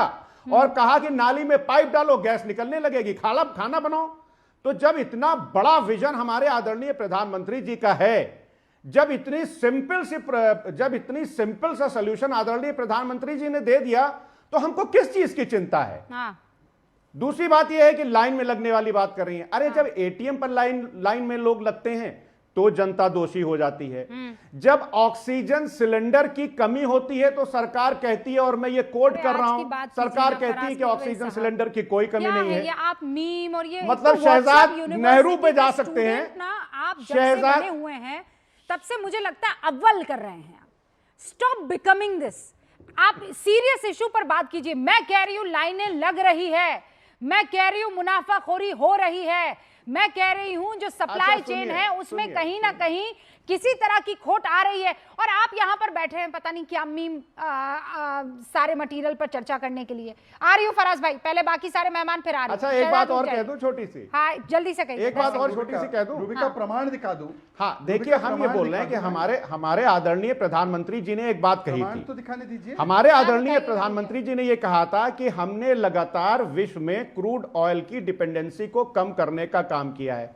और कहा कि नाली में पाइप डालो, गैस निकलने लगेगी, खाना बनाओ। तो जब इतना बड़ा विजन हमारे आदरणीय प्रधानमंत्री जी का है, जब इतनी सिंपल सा सलूशन आदरणीय प्रधानमंत्री जी ने दे दिया, तो हमको किस चीज की चिंता है? दूसरी बात यह है कि लाइन में लगने वाली बात कर रही है। अरे जब एटीएम पर लाइन में लोग लगते हैं तो जनता दोषी हो जाती है। जब ऑक्सीजन सिलेंडर की कमी होती है तो सरकार कहती है, और मैं ये कोट कर रहा हूं, सरकार कहती है कि ऑक्सीजन सिलेंडर की कोई कमी नहीं है। ये आप मीम और ये मतलब शहजाद नेहरू पे जा सकते हैं ना, आप शहजाद बने हुए हैं तब से मुझे लगता है अव्वल कर रहे हैं। Stop becoming this. आप सीरियस इशू पर बात कीजिए। मैं कह रही हूं लाइनें लग रही है, मैं कह रही हूं मुनाफाखोरी हो रही है, मैं कह रही हूं जो सप्लाई चेन है उसमें कहीं ना कहीं किसी तरह की खोट आ रही है, और आप यहां पर बैठे हैं पता नहीं क्या मीम सारे मटेरियल पर चर्चा करने के लिए। आ रही हूं फराज भाई, पहले बाकी सारे मेहमान फिर आ रहे हैं। अच्छा एक बात और कह दूं छोटी सी। हाँ जल्दी से कहिए। एक बात और छोटी सी कह दूं, रूबिका प्रमाण दिखा दूं। हाँ देखिए, हम ये बोल रहे हैं कि हमारे आदरणीय प्रधानमंत्री जी ने एक बात कही थी, तो दिखाने दीजिए। हमारे आदरणीय प्रधानमंत्री जी ने ये कहा था कि हमने लगातार विश्व में क्रूड ऑयल की डिपेंडेंसी को कम करने का काम किया है।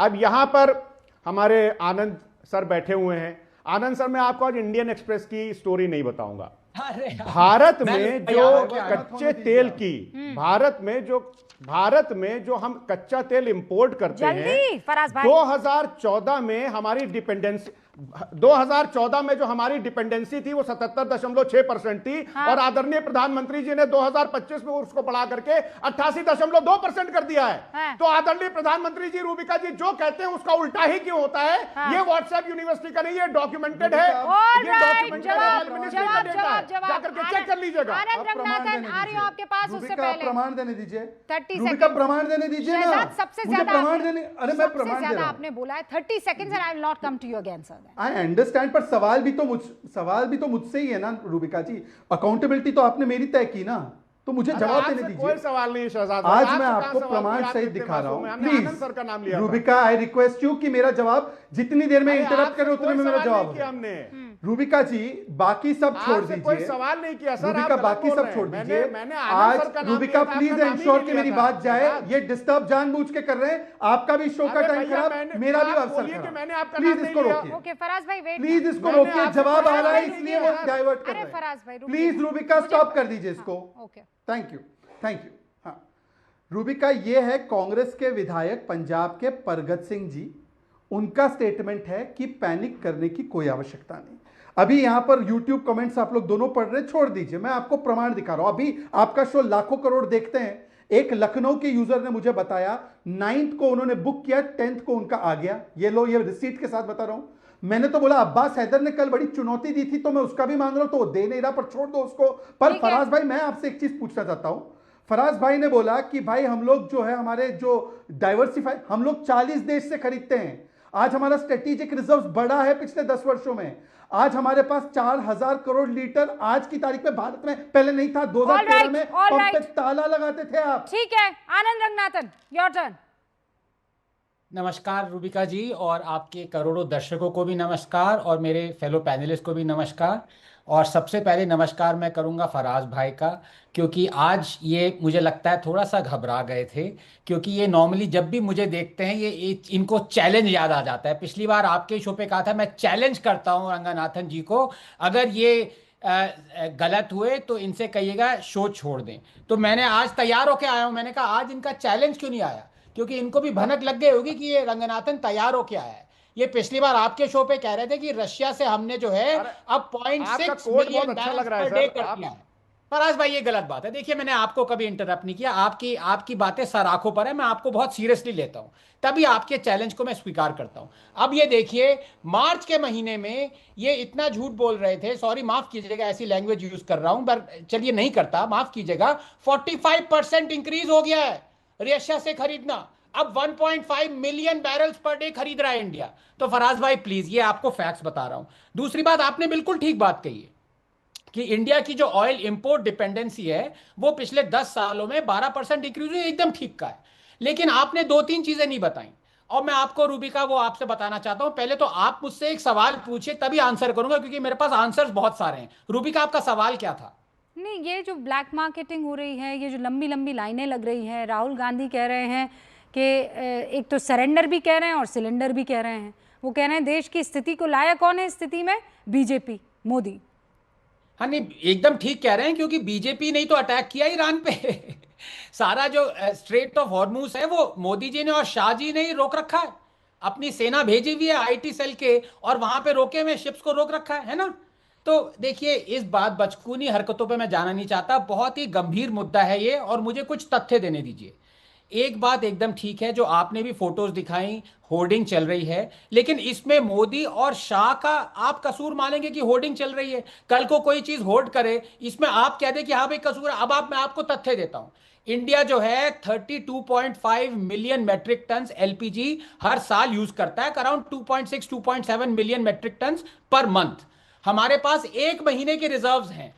अब यहां पर हमारे आनंद सर बैठे हुए हैं। आनंद सर, मैं आपको आज इंडियन एक्सप्रेस की स्टोरी नहीं बताऊंगा। भारत में जो कच्चे तेल की, भारत में जो हम कच्चा तेल इंपोर्ट करते हैं, 2014 में हमारी डिपेंडेंसी 2014 में जो हमारी डिपेंडेंसी थी वो 77.6% थी, और आदरणीय प्रधानमंत्री जी ने 2025 में उसको बढ़ा करके 88.2% कर दिया है। तो आदरणीय प्रधानमंत्री जी, रूबिका जी जो कहते हैं उसका उल्टा ही क्यों होता है? ये व्हाट्सएप यूनिवर्सिटी का नहीं, ये डॉक्यूमेंटेड है, ये डॉक्यूमेंटेड है, जाकर के चेक कर लीजिएगा। आपके पास उससे पहले प्रमाण देने दीजिए। 30 रूबिका प्रमाण देने दीजिए ना। सबसे ज्यादा प्रमाण देने, अरे मैं प्रमाण दे रहा हूं। आपने बोला है 30 seconds and I will not come to you again sir. I understand, पर सवाल भी तो मुझसे ही है ना रूबिका जी। अकाउंटेबिलिटी तो आपने मेरी तय की ना, तो मुझे जवाब देने दीजिए। कोई सवाल नहीं शहजाद, आज मैं आपको प्रमाण सहित दिखा रहा हूं। Please Rubika, I request you कि मेरा जवाब जितनी देर में इंटरप्ट करे उतने में मेरा जवाब हमने। रूबिका जी बाकी सब छोड़ दीजिए, कोई सवाल नहीं किया सर। रूबिका बाकी सब छोड़ दीजिए। आज रूबिका प्लीज एंश्योर कि मेरी बात जाए। ये डिस्टर्ब जानबूझ के कर रहे हैं, आपका भी शो का टाइम खराब, मेरा भी अवसर खराब। प्लीज इसको रोकिए। ओके फराज भाई वेट, प्लीज इसको रोकिए। जवाब आ रहा है इसलिए वो डाइवर्ट कर रहे हैं। फराज भाई प्लीज रूबिका स्टॉप कर दीजिए इसको। Okay thank you. हाँ रूबिका, ये है कांग्रेस के विधायक पंजाब के परगत सिंह जी, उनका स्टेटमेंट है कि पैनिक करने की कोई आवश्यकता नहीं। अभी यहां पर YouTube कमेंट्स आप लोग दोनों पढ़ रहे हैं, छोड़ दीजिए, मैं आपको प्रमाण दिखा रहा हूं। अभी आपका शो लाखों करोड़ देखते हैं। एक लखनऊ के यूजर ने मुझे बताया 9th को उन्होंने बुक किया, 10th को उनका आ गया। ये लो, ये रिसीट के साथ बता रहा हूं। मैंने तो बोला अब्बास हैदर ने कल बड़ी चुनौती दी थी तो मैं उसका भी मांग रहा हूं, तो वो दे नहीं रहा, पर छोड़ दो उसको। पर फराज भाई, मैं आपसे एक चीज पूछना चाहता हूं। फराज भाई ने बोला कि भाई हम लोग जो है हमारे जो डाइवर्सिफाई, हम लोग 40 देश से खरीदते हैं। आज हमारा स्ट्रेटेजिक रिजर्व बढ़ा है पिछले 10 वर्षों में। आज हमारे पास 4000 करोड़ लीटर आज की तारीख में भारत में, पहले नहीं था। 2013 में पंप पे ताला लगाते थे आप। ठीक है, आनंद रंगनाथन योर टर्न। नमस्कार रूबिका जी, और आपके करोड़ों दर्शकों को भी नमस्कार, और मेरे फेलो पैनलिस्ट को भी नमस्कार। और सबसे पहले नमस्कार मैं करूंगा फराज भाई का, क्योंकि आज ये मुझे लगता है थोड़ा सा घबरा गए थे, क्योंकि ये नॉर्मली जब भी मुझे देखते हैं ये इनको चैलेंज याद आ जाता है। पिछली बार आपके शो पे कहा था मैं चैलेंज करता हूं रंगनाथन जी को, अगर ये गलत हुए तो इनसे कहिएगा शो छोड़ दें। तो मैंने आज तैयार होके आया हूं। मैंने कहा आज इनका चैलेंज क्यों नहीं आया, क्योंकि इनको भी भनक लग गई होगी कि ये रंगनाथन तैयार होके आया है। ये पिछली बार आपके शो पे कह रहे थे कि रशिया से हमने जो है अब 0.6 मिलियन बैरल्स पर डे कर दिया है। फराज भाई ये गलत बात है। देखिए मैंने आपको कभी इंटरप्ट नहीं किया, आपकी बातें सराखों पर है, मैं आपको बहुत सीरियसली लेता हूं, तभी आपके चैलेंज को मैं स्वीकार करता हूं। अब ये देखिए मार्च के महीने में ये इतना झूठ बोल रहे थे, सॉरी माफ कीजिएगा ऐसी लैंग्वेज यूज कर रहा हूं पर चलिए नहीं करता, माफ कीजिएगा, 45% इंक्रीज हो गया है रशिया से खरीदना, अब 1.5 मिलियन बैरल्स पर डे खरीद रहा है इंडिया। तो फराज भाई प्लीज ये आपको फैक्ट्स बता रहा हूं। दूसरी बात, आपने बिल्कुल ठीक बात कही है कि इंडिया की जो ऑयल इंपोर्ट डिपेंडेंसी है वो पिछले 10 सालों में 12% इंक्रीज हुई, एकदम ठीक का है। लेकिन आपने 2-3 चीजें नहीं बताई और मैं आपको रूबिका वो आपसे बताना चाहता हूं। पहले तो आप मुझसे एक सवाल पूछिए तभी आंसर करूंगा क्योंकि मेरे पास आंसर्स बहुत सारे हैं। रूबिका आपका सवाल क्या था? नहीं, ये जो ब्लैक मार्केटिंग हो रही है, ये जो लंबी लंबी लाइनें लग रही हैं, राहुल गांधी कह रहे हैं कि एक तो सरेंडर भी कह रहे हैं और सिलेंडर भी कह रहे हैं। वो कह रहे हैं देश की स्थिति को लाया कौन है स्थिति में? बीजेपी, मोदी। हाँ नहीं एकदम ठीक कह रहे हैं क्योंकि बीजेपी ने तो अटैक किया ईरान पे सारा जो स्ट्रेट ऑफ हॉर्मूज है वो मोदी जी ने और शाह जी ने ही रोक रखा है, अपनी सेना भेजी हुई है आईटी सेल के और वहां पे रोके हुए शिप्स को रोक रखा है ना। तो देखिए इस बात बचकूनी हरकतों पे मैं जाना नहीं चाहता, बहुत ही गंभीर मुद्दा है ये और मुझे कुछ तथ्य देने दीजिए। एक बात एकदम ठीक है जो आपने भी फोटोज दिखाई, होर्डिंग चल रही है, लेकिन इसमें मोदी और शाह का आप कसूर मानेंगे कि होर्डिंग चल रही है? कल को कोई चीज होर्ड करे इसमें आप कह दे कि हाँ भाई कसूर है। अब मैं आपको तथ्य देता हूं, इंडिया जो है 32.5 मिलियन मेट्रिक टन एलपीजी हर साल यूज करता है, around 2.6-2.7 million metric ton per month. हमारे पास 1 महीने के रिजर्व्स हैं,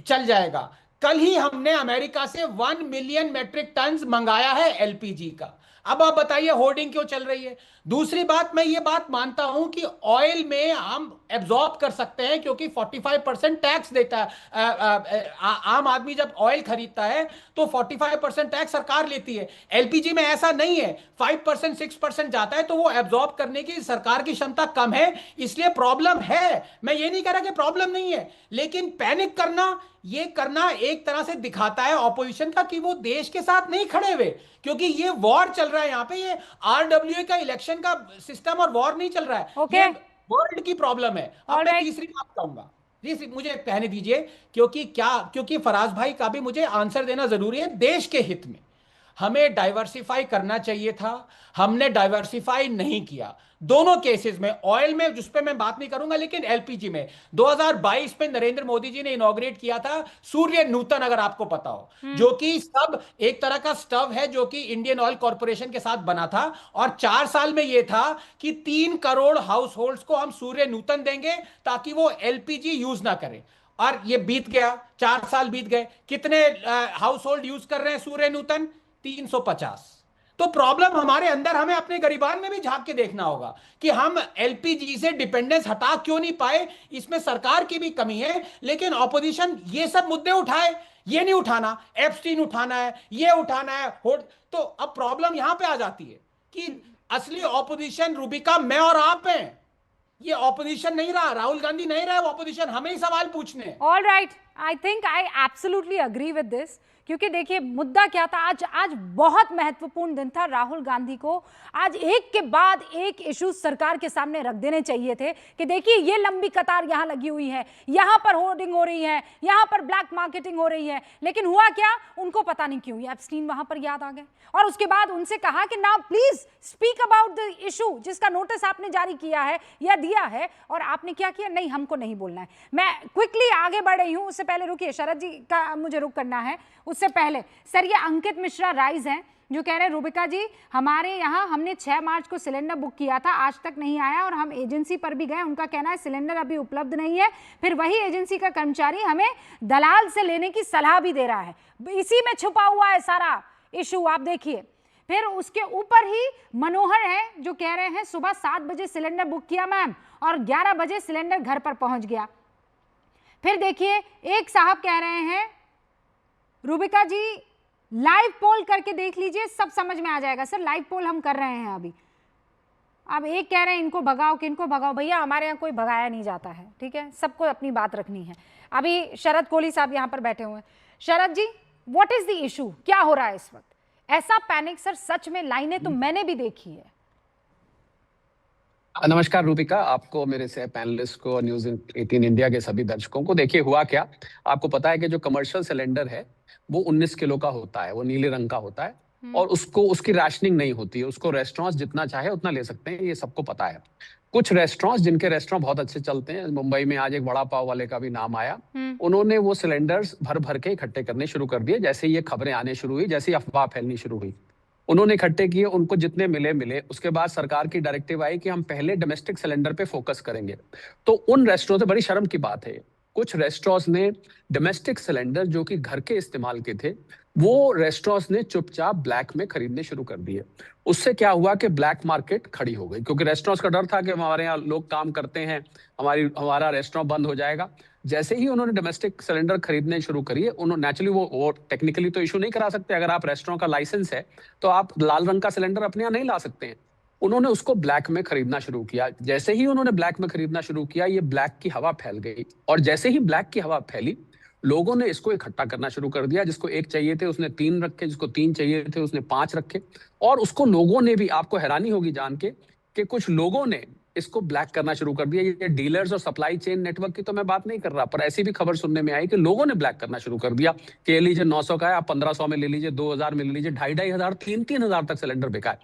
चल जाएगा। कल ही हमने अमेरिका से 1 मिलियन मेट्रिक टन मंगाया है एलपीजी का। अब आप बताइए होर्डिंग क्यों चल रही है? दूसरी बात, मैं ये बात मानता हूं कि ऑयल में हम एब्जॉर्ब कर सकते हैं क्योंकि 45% टैक्स देता है। आम आदमी जब ऑयल खरीदता है तो 45% टैक्स सरकार लेती है। एलपीजी में ऐसा नहीं है, 5% 6% जाता है, तो वो एब्जॉर्ब करने की सरकार की क्षमता कम है, इसलिए प्रॉब्लम है। मैं ये नहीं कह रहा कि प्रॉब्लम नहीं है, लेकिन पैनिक करना, ये करना एक तरह से दिखाता है ऑपोजिशन का कि वो देश के साथ नहीं खड़े हुए, क्योंकि ये वॉर चल रहा है यहाँ पे, ये आरडब्ल्यूए का इलेक्शन का सिस्टम और वॉर नहीं चल रहा है। Okay. वर्ल्ड की प्रॉब्लम है। अब मैं तीसरी बात कहूंगा, मुझे कहने दीजिए क्योंकि फराज भाई का भी मुझे आंसर देना जरूरी है। देश के हित में हमें डाइवर्सिफाई करना चाहिए था, हमने डाइवर्सिफाई नहीं किया। दोनों केसेस में, ऑयल में जिस पे मैं बात नहीं करूंगा, लेकिन एलपीजी में 2022 में नरेंद्र मोदी जी ने इनॉग्रेट किया था सूर्य नूतन, अगर आपको पता हो, जो कि सब एक तरह का स्टव है जो कि इंडियन ऑयल कॉर्पोरेशन के साथ बना था, और 4 साल में यह था कि 3 करोड़ हाउस होल्ड्स को हम सूर्य नूतन देंगे ताकि वो एलपीजी यूज ना करें। और ये बीत गया, 4 साल बीत गए, कितने हाउस होल्ड यूज कर रहे हैं सूर्य नूतन? 350। तो प्रॉब्लम हमारे अंदर, हमें अपने गरीबान में भी झांक के देखना होगा कि हम एलपीजी से डिपेंडेंस हटा क्यों नहीं पाए। इसमें सरकार की भी कमी है, लेकिन ऑपोजिशन ये सब मुद्दे उठाए, ये नहीं उठाना, एप्स्टीन उठाना है, ये उठाना है। तो अब प्रॉब्लम यहां पे आ जाती है कि असली ऑपोजिशन रूबिका मैं और आप हैं। ये ऑपोजिशन नहीं रहा, राहुल गांधी नहीं रहा, ऑपोजिशन हमें ही सवाल पूछने। All right, I think I absolutely agree with this, क्योंकि देखिए मुद्दा क्या था, आज बहुत महत्वपूर्ण दिन था। राहुल गांधी को आज एक के बाद एक इश्यूज सरकार के सामने रख देने चाहिए थे कि देखिए ये लंबी कतार यहाँ लगी हुई है, यहाँ पर होर्डिंग हो रही है, यहाँ पर ब्लैक मार्केटिंग हो रही है। लेकिन हुआ क्या, उनको पता नहीं क्यों एप्स्टीन वहां पर याद आ गए और उसके बाद उनसे कहा कि now please speak about the issue जिसका नोटिस आपने जारी किया है या दिया है, और आपने क्या किया? नहीं, हमको नहीं बोलना है। मैं क्विकली आगे बढ़ रही हूं, उससे पहले रुकिए, शरद जी का मुझे रुक करना है। उससे पहले सर, ये अंकित मिश्रा राइज हैं जो कह रहे हैं रूबिका जी हमारे यहाँ हमने 6 मार्च को सिलेंडर बुक किया था, आज तक नहीं आया, और हम एजेंसी पर भी गए, उनका कहना है सिलेंडर अभी उपलब्ध नहीं है। फिर वही एजेंसी का कर्मचारी हमें दलाल से लेने की सलाह भी दे रहा है। इसी में छुपा हुआ है सारा इशू, आप देखिए। फिर उसके ऊपर ही मनोहर है जो कह रहे हैं सुबह 7 बजे सिलेंडर बुक किया मैम और 11 बजे सिलेंडर घर पर पहुंच गया। फिर देखिए एक साहब कह रहे हैं रूबिका जी लाइव पोल करके देख लीजिए, सब समझ में आ जाएगा। सर लाइव पोल हम कर रहे हैं अभी। अब एक कह रहे हैं इनको भगाओ, किनको भगाओ? भैया हमारे यहाँ कोई भगाया नहीं जाता है, ठीक है, सबको अपनी बात रखनी है। अभी शरद कोहली साहब यहाँ पर बैठे हुए हैं। शरद जी, व्हाट इज द इशू, क्या हो रहा है इस वक्त? ऐसा पैनिक सर, सच में लाइनें तो मैंने भी देखी है। नमस्कार रूबिका, आपको, मेरे से पैनलिस्ट को, न्यूज़ 18 इंडिया के सभी दर्शकों को। देखिए हुआ क्या, आपको पता है कि जो कमर्शियल सिलेंडर है वो 19 किलो का होता है, वो नीले रंग का होता है और उसको, उसकी राशनिंग नहीं होती है, उसको रेस्टोरेंट्स जितना चाहे उतना ले सकते हैं, ये सबको पता है। कुछ रेस्टोरेंट्स, जिनके रेस्टोरेंट बहुत अच्छे चलते हैं, मुंबई में आज एक वड़ा पाव वाले का भी नाम आया, उन्होंने वो सिलेंडर्स भर भर के इकट्ठे करने शुरू कर दिए। जैसे ये खबरें आने शुरू हुई, जैसे ही अफवाह फैलनी शुरू हुई, उन्होंने इकट्ठे किए, उनको जितने मिले। उसके बाद सरकार की डायरेक्टिव आई कि हम पहले डोमेस्टिक सिलेंडर पे फोकस करेंगे। तो उन रेस्टोरेंट से, बड़ी शर्म की बात है, कुछ रेस्टोरेंट्स ने डोमेस्टिक सिलेंडर जो कि घर के इस्तेमाल के थे, वो रेस्टोरेंट्स ने चुपचाप ब्लैक में खरीदने शुरू कर दिए। उससे क्या हुआ कि ब्लैक मार्केट खड़ी हो गई, क्योंकि रेस्टोरेंट्स का डर था कि हमारे यहाँ लोग काम करते हैं, हमारा रेस्टोरेंट बंद हो जाएगा। जैसे ही उन्होंने डोमेस्टिक सिलेंडर खरीदने शुरू करिए, उन्होंने नेचुरली वो टेक्निकली तो इशू नहीं करा सकते, अगर आप रेस्टोरेंट का लाइसेंस है तो आप लाल रंग का सिलेंडर अपने यहाँ नहीं ला सकते हैं। उन्होंने उसको ब्लैक में खरीदना शुरू किया। जैसे ही उन्होंने ब्लैक में खरीदना शुरू किया, ये ब्लैक की हवा फैल गई, और जैसे ही ब्लैक की हवा फैली, लोगों ने इसको इकट्ठा करना शुरू कर दिया। जिसको 1 चाहिए थे उसने 3 रखे, जिसको 3 चाहिए थे उसने 5 रखे, और उसको लोगों ने भी, आपको हैरानी होगी जान के कि कुछ लोगों ने इसको ब्लैक करना शुरू कर दिया। ये डीलर्स और सप्लाई चेन नेटवर्क की तो मैं बात नहीं कर रहा, पर ऐसी भी खबर सुनने में आई कि लोगों ने ब्लैक करना शुरू कर दिया कि लीजिए 900 का है, आप 1500 में ले लीजिए, 2000 में ले लीजिए, 2500, 3000 तक सिलेंडर बिका है।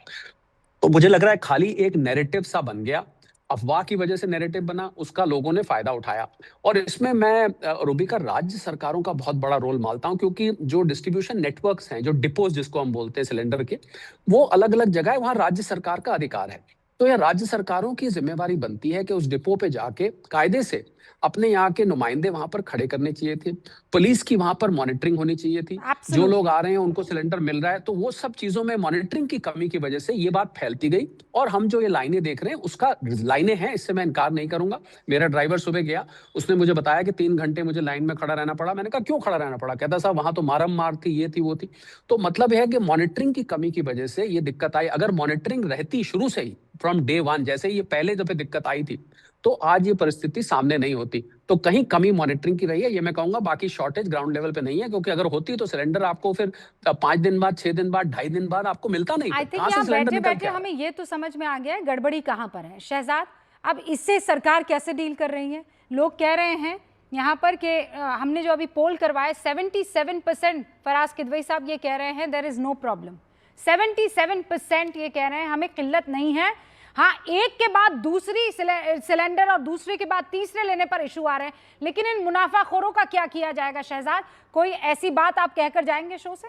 तो मुझे लग रहा है खाली एक नैरेटिव सा बन गया, अफवाह की वजह से नैरेटिव बना, उसका लोगों ने फायदा उठाया। और इसमें मैं रूबिका, राज्य सरकारों का बहुत बड़ा रोल मानता हूं, क्योंकि जो डिस्ट्रीब्यूशन नेटवर्क्स हैं, जो डिपोज जिसको हम बोलते हैं सिलेंडर के, वो अलग अलग जगह है, वहां राज्य सरकार का अधिकार है। तो यह राज्य सरकारों की जिम्मेवारी बनती है कि उस डिपो पे जाके कायदे से अपने यहाँ के नुमाइंदे वहां पर खड़े करने चाहिए थे, पुलिस की वहां पर मॉनिटरिंग होनी चाहिए थी। जो लोग आ रहे हैं उनको सिलेंडर मिल रहा है, तो वो सब चीजों में मॉनिटरिंग की कमी की वजह से ये बात फैलती गई। और हम जो ये लाइनें देख रहे हैं, उसका लाइनें हैं, इससे मैं इनकार नहीं करूंगा। मेरा ड्राइवर सुबह गया, उसने मुझे बताया कि 3 घंटे मुझे लाइन में खड़ा रहना पड़ा। मैंने कहा क्यों खड़ा रहना पड़ा? कहता साहब वहां तो मारम मार थी, ये थी, वो थी। तो मतलब है कि मॉनिटरिंग की कमी की वजह से ये दिक्कत आई। अगर मॉनिटरिंग रहती शुरू से ही, फ्रॉम डे 1, जैसे ही ये पहले जब दिक्कत आई थी, तो आज ये परिस्थिति सामने नहीं होती। तो कहीं कमी मॉनिटरिंग की रही है, ये मैं कहूंगा। बाकी शॉर्टेज ग्राउंड लेवल पे नहीं है, क्योंकि अगर होती तो सिलेंडर आपको फिर 5 दिन बाद, 6 दिन बाद, 2.5 दिन बाद आपको मिलता नहीं। आई थिंक यहाँ बैठे बैठे हमें ये तो समझ में आ गया है गड़बड़ी कहाँ पर है। शहजाद, अब इससे सरकार कैसे डील कर रही है? लोग कह रहे हैं यहाँ पर कि हमने जो अभी पोल करवाया, 77% फराज किदवई साहब ये कह रहे हैं देयर इज नो प्रॉब्लम। 77% ये कह रहे हैं हमें किल्लत नहीं है। हाँ, एक के बाद दूसरी सिलेंडर और दूसरे के बाद तीसरे लेने पर इशू आ रहे हैं, लेकिन इन मुनाफाखोरों का क्या किया जाएगा? शहजाद, कोई ऐसी बात आप कहकर जाएंगे शो से?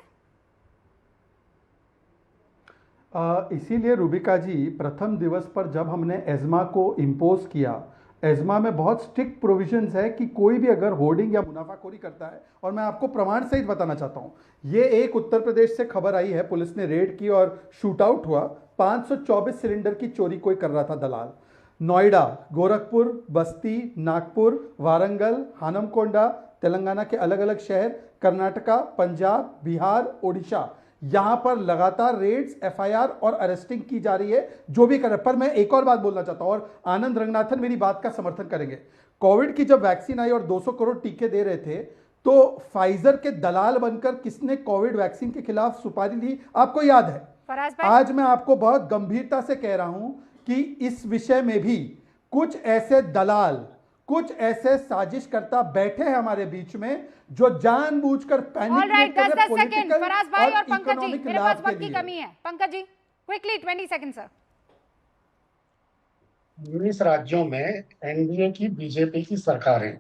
इसीलिए रूबिका जी, प्रथम दिवस पर जब हमने एज़मा को इम्पोज किया, एज़मा में बहुत स्ट्रिक्ट प्रोविजंस है कि कोई भी अगर होर्डिंग या मुनाफाखोरी करता है, और मैं आपको प्रमाण सहित बताना चाहता हूँ, ये एक उत्तर प्रदेश से खबर आई है, पुलिस ने रेड की और शूट आउट हुआ। 524 सिलेंडर की चोरी कोई कर रहा था, दलाल। नोएडा, गोरखपुर, बस्ती, नागपुर, वारंगल, हानमकोंडा, तेलंगाना के अलग अलग शहर, कर्नाटका, पंजाब, बिहार, ओडिशा, यहां पर लगातार रेड्स, एफआईआर और अरेस्टिंग की जा रही है, जो भी कर। पर मैं एक और बात बोलना चाहता हूं, और आनंद रंगनाथन मेरी बात का समर्थन करेंगे। कोविड की जब वैक्सीन आई और 200 करोड़ टीके दे रहे थे, तो फाइजर के दलाल बनकर किसने कोविड वैक्सीन के खिलाफ सुपारी ली, आपको याद है? आज मैं आपको बहुत गंभीरता से कह रहा हूं कि इस विषय में भी कुछ ऐसे दलाल, कुछ ऐसे साजिशकर्ता बैठे हैं हमारे बीच में, जो जानबूझकर पैनिक क्रिएट कर रहे हैं पॉलिटिकल और इकोनॉमिक लाभ के लिए। कमी है। Pankaj ji, quickly 20 second sir. 19 राज्यों में एनडीए की, बीजेपी की सरकार है।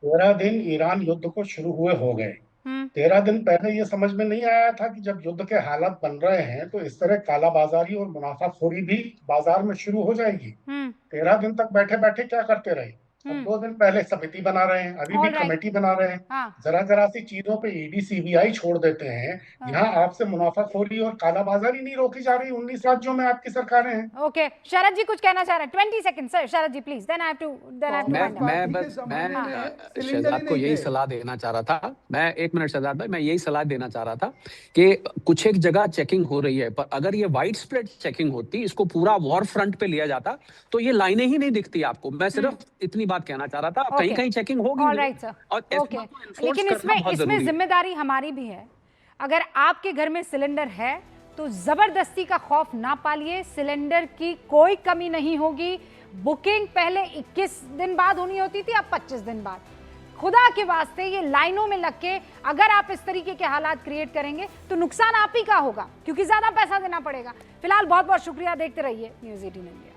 13 दिन ईरान युद्ध को शुरू हुए हो गए। 13 दिन पहले ये समझ में नहीं आया था कि जब युद्ध के हालात बन रहे हैं तो इस तरह कालाबाजारी और मुनाफाखोरी भी बाजार में शुरू हो जाएगी। 13 दिन तक बैठे बैठे क्या करते रहे? अब 2 दिन पहले समिति बना रहे हैं, अभी भी कमेटी बना रहे हैं। जरा सी चीजों पे ईडी सीबीआई छोड़ देते हैं। यहाँ आपसे मुनाफाखोरी और कालाबाजारी नहीं रोकी जा रही। 19 राज्यों में आपकी सरकारें हैं। ओके, शरद जी कुछ कहना चाह रहे हैं? 20 second sir, Sharad ji please, then I have to मैं शहजाद को यही सलाह देना चाह रहा था। मैं 1 मिनट शहजाद भाई, मैं यही सलाह देना चाह रहा था कि कुछ एक जगह चेकिंग हो रही है, पर अगर ये वाइड स्प्रेड चेकिंग होती, इसको पूरा वॉर फ्रंट पे लिया जाता, तो ये लाइनें ही नहीं दिखती आपको। मैं सिर्फ इतनी बात कहना चाह रहा था। कहीं कहीं चेकिंग होगी। ऑलराइट सर, ओके, लेकिन इसमें जिम्मेदारी हमारी भी है। अगर आपके घर में सिलेंडर है तो जबरदस्ती का खौफ ना पालिए, सिलेंडर की कोई कमी नहीं होगी। बुकिंग पहले 21 दिन बाद होनी होती थी, अब 25 दिन बाद। खुदा के वास्ते ये लाइनों में लग के अगर आप इस तरीके के हालात क्रिएट करेंगे तो नुकसान आप ही का होगा, क्योंकि ज्यादा पैसा देना पड़ेगा। फिलहाल बहुत बहुत शुक्रिया, देखते रहिए न्यूज़ 18 इंडिया।